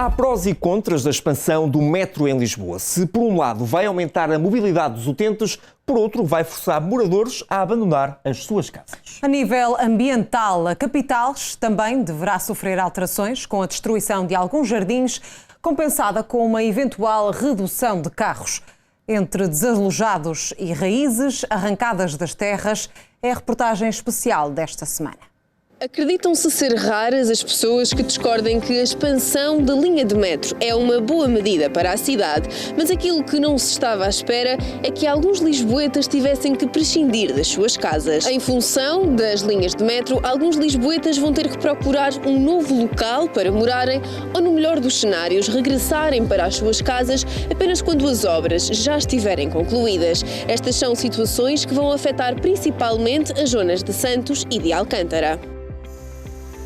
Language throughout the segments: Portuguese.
Há prós e contras da expansão do metro em Lisboa. Se, por um lado, vai aumentar a mobilidade dos utentes, por outro, vai forçar moradores a abandonar as suas casas. A nível ambiental, a capital também deverá sofrer alterações com a destruição de alguns jardins, compensada com uma eventual redução de carros. Entre desalojados e raízes arrancadas das terras, é a reportagem especial desta semana. Acreditam-se ser raras as pessoas que discordem que a expansão da linha de metro é uma boa medida para a cidade, mas aquilo que não se estava à espera é que alguns lisboetas tivessem que prescindir das suas casas. Em função das linhas de metro, alguns lisboetas vão ter que procurar um novo local para morarem ou, no melhor dos cenários, regressarem para as suas casas apenas quando as obras já estiverem concluídas. Estas são situações que vão afetar principalmente as zonas de Santos e de Alcântara.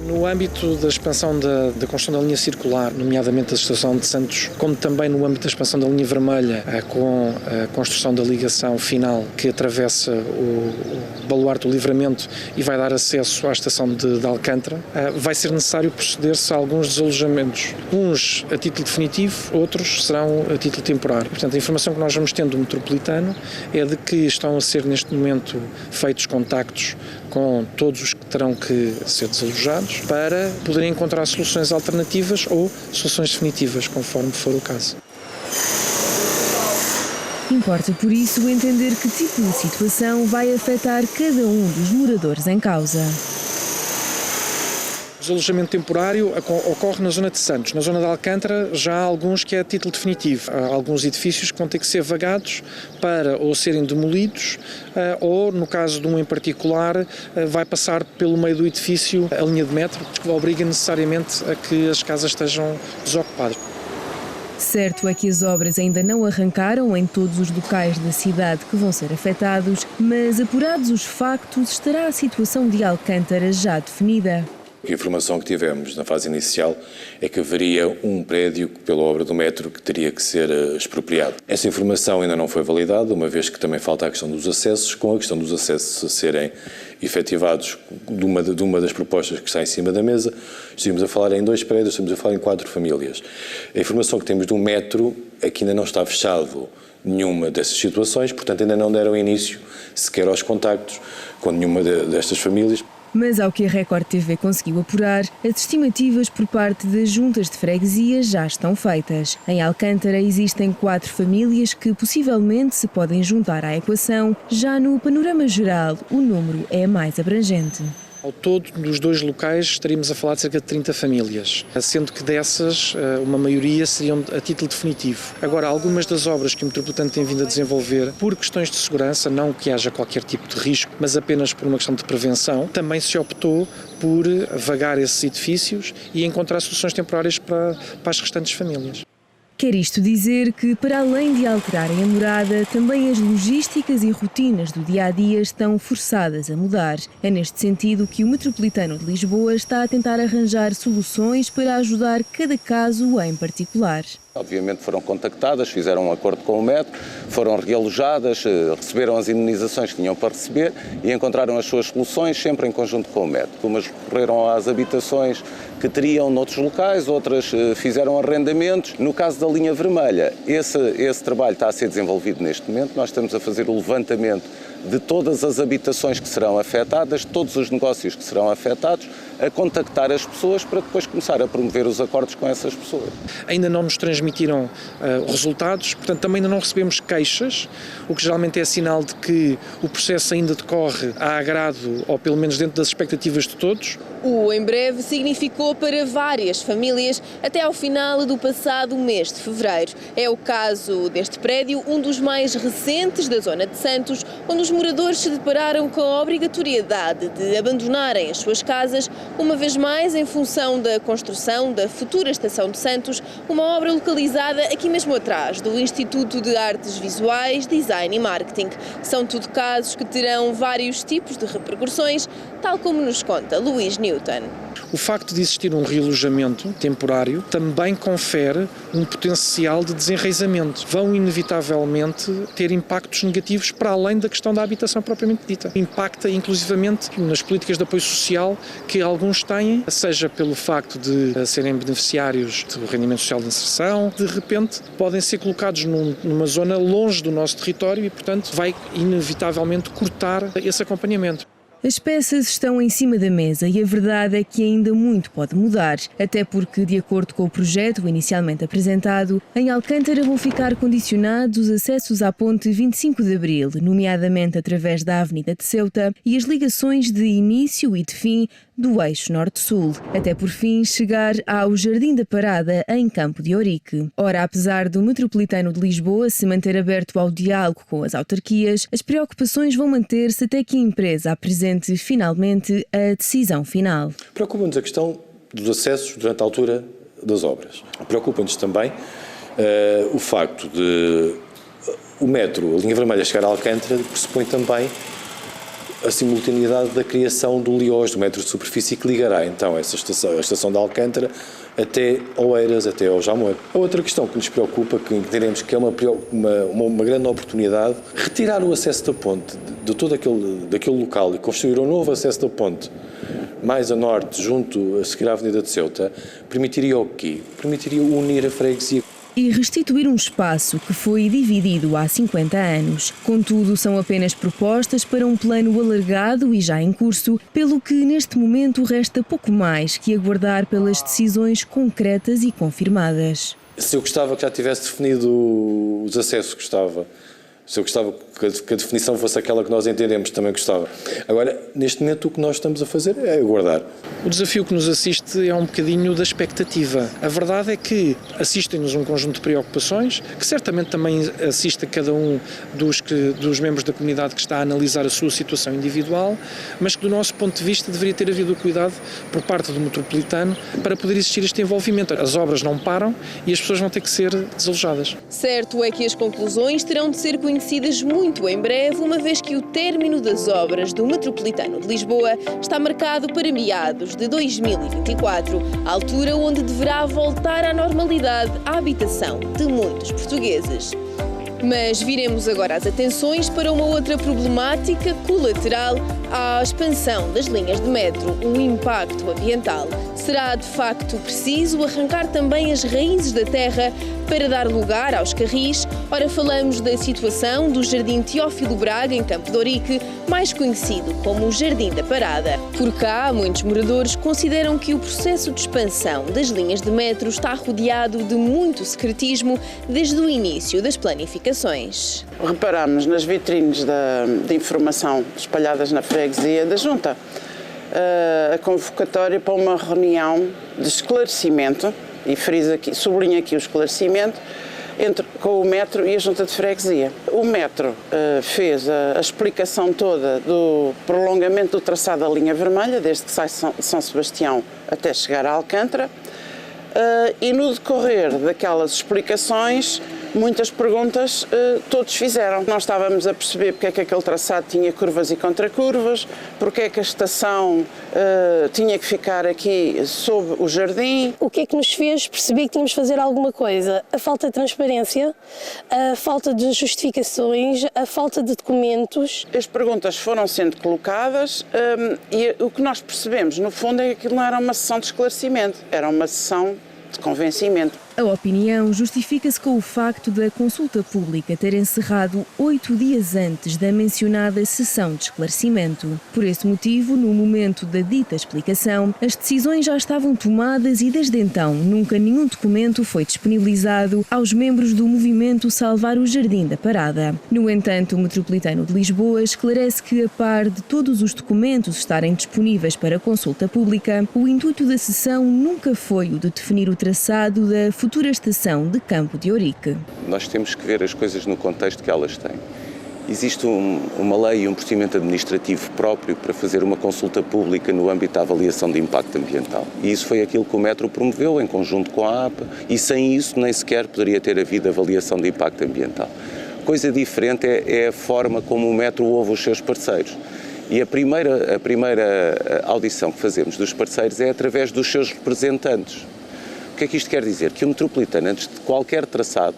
No âmbito da expansão da construção da linha circular, nomeadamente da estação de Santos, como também no âmbito da expansão da linha vermelha, com a construção da ligação final que atravessa o baluarte do Livramento e vai dar acesso à estação de Alcântara, vai ser necessário proceder-se a alguns desalojamentos. Uns a título definitivo, outros serão a título temporário. Portanto, a informação que nós vamos tendo do metropolitano é de que estão a ser neste momento feitos contactos com todos os que terão que ser desalojados para poderem encontrar soluções alternativas ou soluções definitivas, conforme for o caso. Importa, por isso, entender que tipo de situação vai afetar cada um dos moradores em causa. O desalojamento temporário ocorre na zona de Santos. Na zona de Alcântara já há alguns que é a título definitivo. Há alguns edifícios que vão ter que ser vagados para ou serem demolidos ou, no caso de um em particular, vai passar pelo meio do edifício a linha de metro, que obriga necessariamente a que as casas estejam desocupadas. Certo é que as obras ainda não arrancaram em todos os locais da cidade que vão ser afetados, mas apurados os factos, estará a situação de Alcântara já definida. A informação que tivemos na fase inicial é que haveria um prédio pela obra do metro que teria que ser expropriado. Essa informação ainda não foi validada, uma vez que também falta a questão dos acessos, com a questão dos acessos a serem efetivados de uma das propostas que está em cima da mesa. Estivemos a falar em 2 prédios, estamos a falar em 4 famílias. A informação que temos do metro é que ainda não está fechado nenhuma dessas situações, portanto ainda não deram início sequer aos contactos com nenhuma destas famílias. Mas ao que a Record TV conseguiu apurar, as estimativas por parte das juntas de freguesia já estão feitas. Em Alcântara existem 4 famílias que possivelmente se podem juntar à equação. Já no panorama geral, o número é mais abrangente. Ao todo, nos 2 locais, estaríamos a falar de cerca de 30 famílias, sendo que dessas, uma maioria seriam a título definitivo. Agora, algumas das obras que o Metropolitano tem vindo a desenvolver, por questões de segurança, não que haja qualquer tipo de risco, mas apenas por uma questão de prevenção, também se optou por vagar esses edifícios e encontrar soluções temporárias para as restantes famílias. Quer isto dizer que, para além de alterarem a morada, também as logísticas e rotinas do dia-a-dia estão forçadas a mudar. É neste sentido que o Metropolitano de Lisboa está a tentar arranjar soluções para ajudar cada caso em particular. Obviamente foram contactadas, fizeram um acordo com o metro, foram realojadas, receberam as indemnizações que tinham para receber e encontraram as suas soluções sempre em conjunto com o metro. Umas recorreram às habitações que teriam noutros locais, outras fizeram arrendamentos. No caso da linha vermelha, esse trabalho está a ser desenvolvido neste momento. Nós estamos a fazer o levantamento de todas as habitações que serão afetadas, todos os negócios que serão afetados, a contactar as pessoas para depois começar a promover os acordos com essas pessoas. Ainda não nos transmitiram resultados, portanto também ainda não recebemos queixas, o que geralmente é sinal de que o processo ainda decorre a agrado, ou pelo menos dentro das expectativas de todos. O em breve significou para várias famílias até ao final do passado mês de fevereiro. É o caso deste prédio, um dos mais recentes da zona de Santos, onde os moradores se depararam com a obrigatoriedade de abandonarem as suas casas, uma vez mais em função da construção da futura estação de Santos, uma obra localizada aqui mesmo atrás do Instituto de Artes Visuais, Design e Marketing. São tudo casos que terão vários tipos de repercussões, tal como nos conta Luís Newton. O facto de existir um realojamento temporário também confere um potencial de desenraizamento. Vão inevitavelmente ter impactos negativos para além da questão da habitação propriamente dita. Impacta inclusivamente nas políticas de apoio social que alguns têm, seja pelo facto de serem beneficiários do rendimento social de inserção, de repente podem ser colocados numa zona longe do nosso território e, portanto, vai inevitavelmente cortar esse acompanhamento. As peças estão em cima da mesa e a verdade é que ainda muito pode mudar, até porque, de acordo com o projeto inicialmente apresentado, em Alcântara vão ficar condicionados os acessos à ponte 25 de Abril, nomeadamente através da Avenida de Ceuta, e as ligações de início e de fim do eixo norte-sul, até por fim chegar ao Jardim da Parada, em Campo de Ourique. Ora, apesar do Metropolitano de Lisboa se manter aberto ao diálogo com as autarquias, as preocupações vão manter-se até que a empresa apresente finalmente a decisão final. Preocupa-nos a questão dos acessos durante a altura das obras. Preocupa-nos também o facto de o metro, a linha vermelha, chegar a Alcântara, pressupõe também a simultaneidade da criação do LIOS, do metro de superfície, que ligará então essa estação, a estação de Alcântara até Oeiras, até ao Jamor. A outra questão que nos preocupa, que entendemos que é uma grande oportunidade, retirar o acesso da ponte de todo daquele local e construir um novo acesso da ponte mais a norte, junto a seguir à Avenida de Ceuta, permitiria o quê? Permitiria unir a freguesia e restituir um espaço que foi dividido há 50 anos. Contudo, são apenas propostas para um plano alargado e já em curso, pelo que neste momento resta pouco mais que aguardar pelas decisões concretas e confirmadas. Se eu gostava que já tivesse definido os acessos, gostava. Se eu gostava que a definição fosse aquela que nós entendemos, também gostava. Agora, neste momento, o que nós estamos a fazer é aguardar. O desafio que nos assiste é um bocadinho da expectativa. A verdade é que assistem-nos um conjunto de preocupações, que certamente também assiste a cada um dos membros da comunidade que está a analisar a sua situação individual, mas que, do nosso ponto de vista, deveria ter havido o cuidado por parte do Metropolitano para poder existir este envolvimento. As obras não param e as pessoas vão ter que ser desalojadas. Certo é que as conclusões terão de ser conhecidas muito em breve, uma vez que o término das obras do Metropolitano de Lisboa está marcado para meados de 2024, a altura onde deverá voltar à normalidade a habitação de muitos portugueses. Mas viremos agora as atenções para uma outra problemática colateral à expansão das linhas de metro, o impacto ambiental. Será de facto preciso arrancar também as raízes da terra para dar lugar aos carris? Ora, falamos da situação do Jardim Teófilo Braga, em Campo de Ourique, mais conhecido como o Jardim da Parada. Por cá, muitos moradores consideram que o processo de expansão das linhas de metro está rodeado de muito secretismo desde o início das planificações. Reparamos nas vitrines de informação espalhadas na freguesia da Junta a convocatória para uma reunião de esclarecimento, e sublinho aqui o esclarecimento, com o metro e a Junta de Freguesia. O metro fez a explicação toda do prolongamento do traçado da linha vermelha, desde que sai de São Sebastião até chegar a Alcântara, e no decorrer daquelas explicações, muitas perguntas todos fizeram. Não estávamos a perceber porque é que aquele traçado tinha curvas e contracurvas, porque é que a estação tinha que ficar aqui sob o jardim. O que é que nos fez perceber que tínhamos de fazer alguma coisa? A falta de transparência, a falta de justificações, a falta de documentos. As perguntas foram sendo colocadas e o que nós percebemos, no fundo, é que aquilo não era uma sessão de esclarecimento, era uma sessão de convencimento. A opinião justifica-se com o facto da consulta pública ter encerrado 8 dias antes da mencionada sessão de esclarecimento. Por esse motivo, no momento da dita explicação, as decisões já estavam tomadas e desde então nunca nenhum documento foi disponibilizado aos membros do movimento Salvar o Jardim da Parada. No entanto, o Metropolitano de Lisboa esclarece que, a par de todos os documentos estarem disponíveis para consulta pública, o intuito da sessão nunca foi o de definir o traçado da futura estação de Campo de Ourique. Nós temos que ver as coisas no contexto que elas têm. Existe uma lei e um procedimento administrativo próprio para fazer uma consulta pública no âmbito da avaliação de impacto ambiental. E isso foi aquilo que o Metro promoveu em conjunto com a APA, e sem isso nem sequer poderia ter havido avaliação de impacto ambiental. Coisa diferente é a forma como o Metro ouve os seus parceiros. E a primeira audição que fazemos dos parceiros é através dos seus representantes. O que é que isto quer dizer? Que o Metropolitano, antes de qualquer traçado,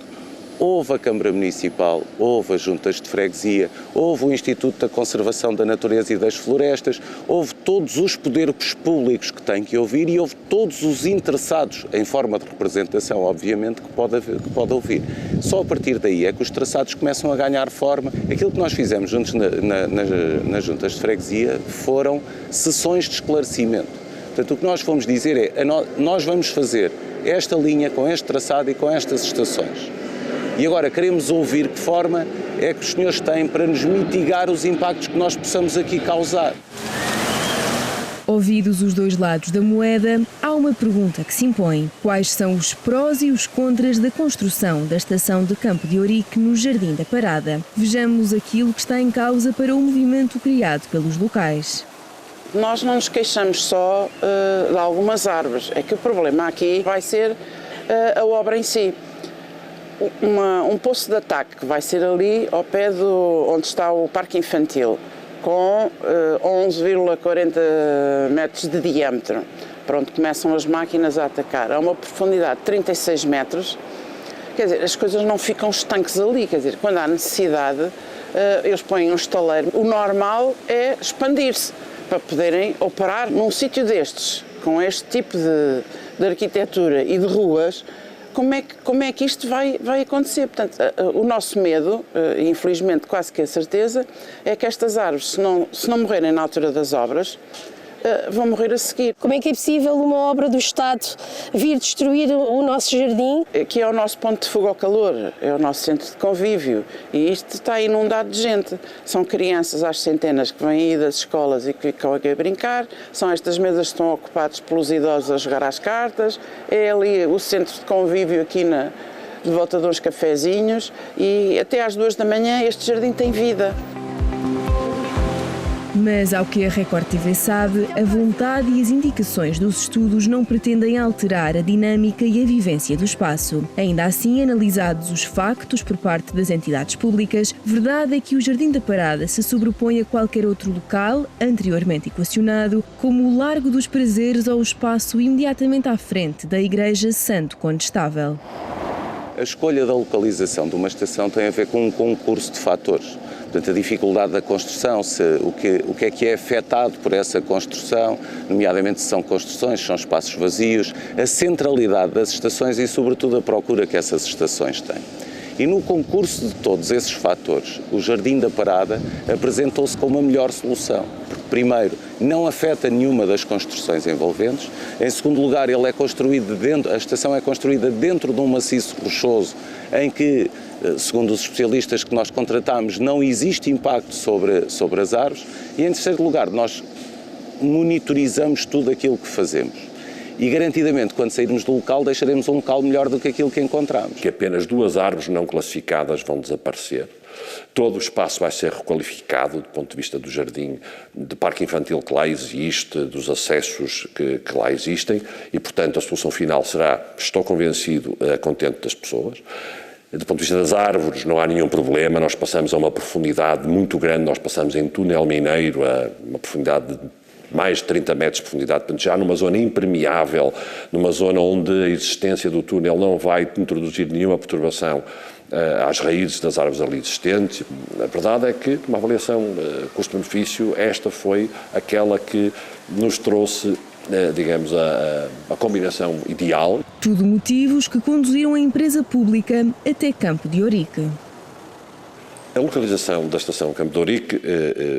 houve a Câmara Municipal, houve as juntas de freguesia, houve o Instituto da Conservação da Natureza e das Florestas, houve todos os poderes públicos que têm que ouvir e houve todos os interessados, em forma de representação, obviamente, que pode ouvir. Só a partir daí é que os traçados começam a ganhar forma. Aquilo que nós fizemos juntos nas juntas de freguesia foram sessões de esclarecimento. Portanto, o que nós fomos dizer é, nós vamos fazer esta linha com este traçado e com estas estações. E agora queremos ouvir que forma é que os senhores têm para nos mitigar os impactos que nós possamos aqui causar. Ouvidos os dois lados da moeda, há uma pergunta que se impõe. Quais são os prós e os contras da construção da estação de Campo de Ourique no Jardim da Parada? Vejamos aquilo que está em causa para o movimento criado pelos locais. Nós não nos queixamos só de algumas árvores, é que o problema aqui vai ser a obra em si. Um poço de ataque que vai ser ali ao pé onde está o parque infantil, com 11,40 metros de diâmetro, para onde começam as máquinas a atacar. A uma profundidade de 36 metros, quer dizer, as coisas não ficam estanques ali, quer dizer, quando há necessidade, eles põem um estaleiro. O normal é expandir-se, para poderem operar num sítio destes, com este tipo de arquitetura e de ruas. Como é que isto vai acontecer? Portanto, o nosso medo, e infelizmente quase que a certeza, é que estas árvores, se não morrerem na altura das obras, vão morrer a seguir. Como é que é possível uma obra do Estado vir destruir o nosso jardim? Aqui é o nosso ponto de fuga ao calor, é o nosso centro de convívio e isto está inundado de gente. São crianças às centenas que vêm aí das escolas e que ficam aqui a brincar, são estas mesas que estão ocupadas pelos idosos a jogar às cartas, é ali o centro de convívio aqui de volta de uns cafezinhos e até às 2 da manhã este jardim tem vida. Mas, ao que a Record TV sabe, a vontade e as indicações dos estudos não pretendem alterar a dinâmica e a vivência do espaço. Ainda assim, analisados os factos por parte das entidades públicas, verdade é que o Jardim da Parada se sobrepõe a qualquer outro local, anteriormente equacionado, como o Largo dos Prazeres ou o espaço imediatamente à frente da Igreja Santo Condestável. A escolha da localização de uma estação tem a ver com um concurso de fatores. Portanto, a dificuldade da construção, o que é afetado por essa construção, nomeadamente se são construções, são espaços vazios, a centralidade das estações e, sobretudo, a procura que essas estações têm. E no concurso de todos esses fatores, o Jardim da Parada apresentou-se como a melhor solução. Porque, primeiro, não afeta nenhuma das construções envolventes. Em segundo lugar, a estação é construída dentro de um maciço rochoso em que, segundo os especialistas que nós contratamos, não existe impacto sobre as árvores. E, em terceiro lugar, nós monitorizamos tudo aquilo que fazemos. E, garantidamente, quando sairmos do local, deixaremos um local melhor do que aquilo que encontramos. Que apenas 2 árvores não classificadas vão desaparecer. Todo o espaço vai ser requalificado do ponto de vista do jardim, do parque infantil que lá existe, dos acessos que lá existem e, portanto, a solução final será, estou convencido, contente das pessoas. Do ponto de vista das árvores não há nenhum problema, nós passamos a uma profundidade muito grande, nós passamos em túnel mineiro a uma profundidade de mais de 30 metros de profundidade, portanto já numa zona impermeável, numa zona onde a existência do túnel não vai introduzir nenhuma perturbação às raízes das árvores ali existentes. A verdade é que, uma avaliação custo-benefício, esta foi aquela que nos trouxe, digamos, a combinação ideal. Tudo motivos que conduziram a empresa pública até Campo de Ourique. A localização da estação Campo de Ourique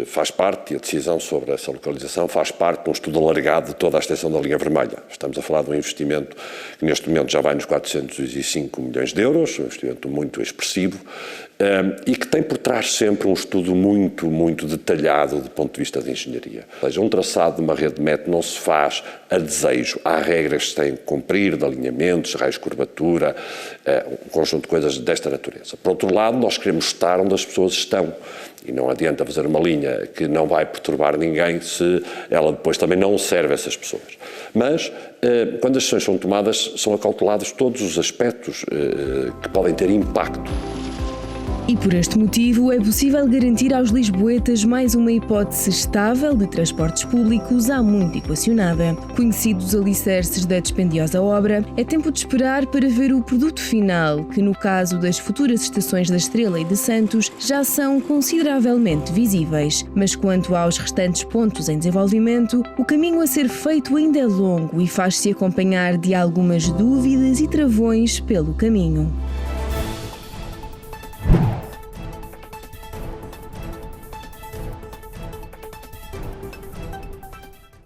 faz parte, e a decisão sobre essa localização faz parte de um estudo alargado de toda a extensão da linha vermelha. Estamos a falar de um investimento que neste momento já vai nos 405 milhões de euros, um investimento muito expressivo, e que tem por trás sempre um estudo muito, muito detalhado do ponto de vista de engenharia. Ou seja, um traçado de uma rede de metro não se faz a desejo. Há regras que se têm que cumprir, de alinhamentos, raios de curvatura, um conjunto de coisas desta natureza. Por outro lado, nós queremos estar onde as pessoas estão. E não adianta fazer uma linha que não vai perturbar ninguém se ela depois também não serve a essas pessoas. Mas, quando as decisões são tomadas, são acautelados todos os aspectos que podem ter impacto. E por este motivo é possível garantir aos lisboetas mais uma hipótese estável de transportes públicos há muito equacionada. Conhecidos os alicerces da dispendiosa obra, é tempo de esperar para ver o produto final, que no caso das futuras estações da Estrela e de Santos já são consideravelmente visíveis. Mas quanto aos restantes pontos em desenvolvimento, o caminho a ser feito ainda é longo e faz-se acompanhar de algumas dúvidas e travões pelo caminho.